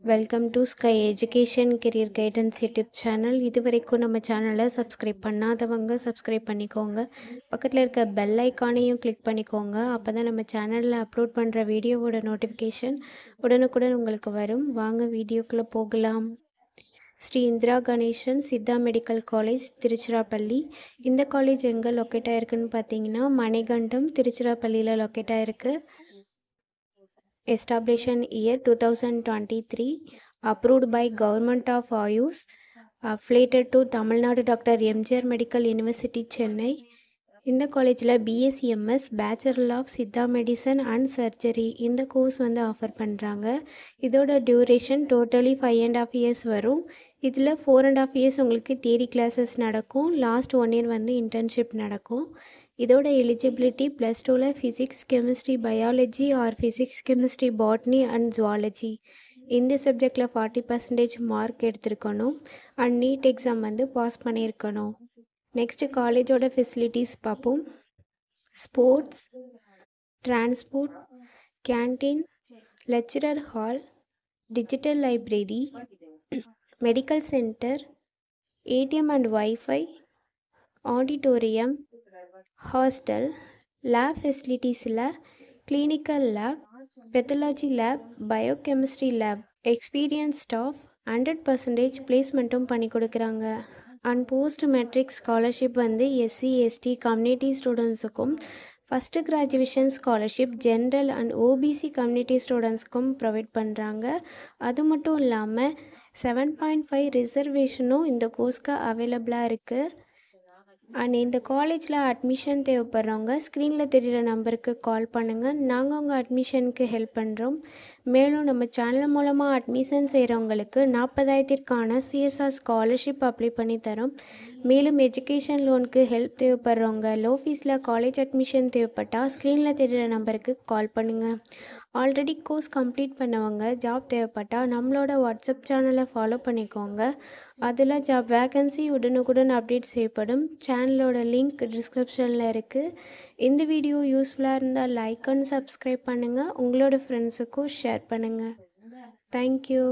Welcome to sky education career guidance YouTube channel. இது வரைக்கும் நம்ம சேனலை சப்ஸ்கிரைப் பண்ணாதவங்க சப்ஸ்கிரைப் பண்ணிக்கோங்க. பக்கத்தில் இருக்க பெல் ஐக்கானையும் கிளிக் பண்ணிக்கோங்க. அப்போ தான் நம்ம சேனலில் அப்லோட் பண்ணுற வீடியோவோட நோட்டிஃபிகேஷன் உடனுக்குடன் உங்களுக்கு வரும். வாங்க வீடியோக்குள்ளே போகலாம். Sri Indira Ganesan Siddha medical college, Tiruchirappalli. இந்த காலேஜ் எங்கே லொக்கேட் ஆகிருக்குன்னு பார்த்தீங்கன்னா மணிகண்டம், திருச்சிராப்பள்ளியில் லொக்கேட் ஆகிருக்கு. Establishment year 2023, approved by Government of Ayush, affiliated to Tamil Nadu Dr. MGR Medical University, Chennai. இந்த காலேஜில் BSc/MS bachelor of Siddha medicine and surgery இந்த கோர்ஸ் வந்து ஆஃபர் பண்ணுறாங்க. இதோட டியூரேஷன் டோட்டலி 5.5 years வரும். இதில் 4.5 years உங்களுக்கு தியரி கிளாஸஸ் நடக்கும். லாஸ்ட் 1 year வந்து இன்டர்ன்ஷிப் நடக்கும். இதோட எலிஜிபிலிட்டி +2ல் physics, chemistry, biology or physics, chemistry, botany and zoology இந்த சப்ஜெக்டில் 40% மார்க் எடுத்திருக்கணும் அண்ட் நீட் எக்ஸாம் வந்து பாஸ் பண்ணியிருக்கணும். நெக்ஸ்ட்டு காலேஜோட ஃபெசிலிட்டிஸ் பார்ப்போம். Sports, transport, canteen, lecturer hall, digital library, medical centre, ATM and wifi, auditorium, hostel, lab ஃபெசிலிட்டிஸில் clinical lab, pathology lab, biochemistry lab, experience staff, 100% பிளேஸ்மெண்ட்டும் பண்ணி கொடுக்குறாங்க. அண்ட் போஸ்ட் மெட்ரிக் ஸ்காலர்ஷிப் வந்து SC, ST community ஸ்டூடெண்ட்ஸுக்கும், first graduation scholarship general and OBC community ஸ்டூடெண்ட்ஸ்க்கும் provide பண்ணுறாங்க. அது மட்டும் இல்லாமல் 7.5 ரிசர்வேஷனும் இந்த கோர்ஸ்க்கு அவைலபிளாக இருக்குது. அண்ட் இந்த காலேஜில் அட்மிஷன் தேவைப்படுறவங்க ஸ்க்ரீனில் தெரிகிற நம்பருக்கு கால் பண்ணுங்கள். நாங்கள் உங்கள் அட்மிஷனுக்கு ஹெல்ப் பண்ணுறோம். மேலும் நம்ம சேனல் மூலமாக அட்மிஷன் செய்கிறவங்களுக்கு 40,000க்கான CSR ஸ்காலர்ஷிப் அப்ளை பண்ணி தரோம். மேலும் எஜுகேஷன் லோனுக்கு ஹெல்ப் தேவைப்படுறவங்க, லோ ஃபீஸில் காலேஜ் அட்மிஷன் தேவைப்பட்டால் ஸ்க்ரீனில் தெரிகிற நம்பருக்கு கால் பண்ணுங்கள். ஆல்ரெடி கோர்ஸ் கம்ப்ளீட் பண்ணவங்க ஜாப் தேவைப்பட்டால் நம்மளோட வாட்ஸ்அப் சேனலை ஃபாலோ பண்ணிக்கோங்க. அதில் ஜாப் வேகன்சி உடனுக்குடன் அப்டேட் செய்யப்படும். சேனலோட லிங்க் டிஸ்கிரிப்ஷனில் இருக்குது. இந்த வீடியோ யூஸ்ஃபுல்லாக இருந்தால் லைக் அண்ட் சப்ஸ்கிரைப் பண்ணுங்கள். உங்களோட ஃப்ரெண்ட்ஸுக்கும் ஷேர் பண்ணுங்கள். தேங்க்யூ.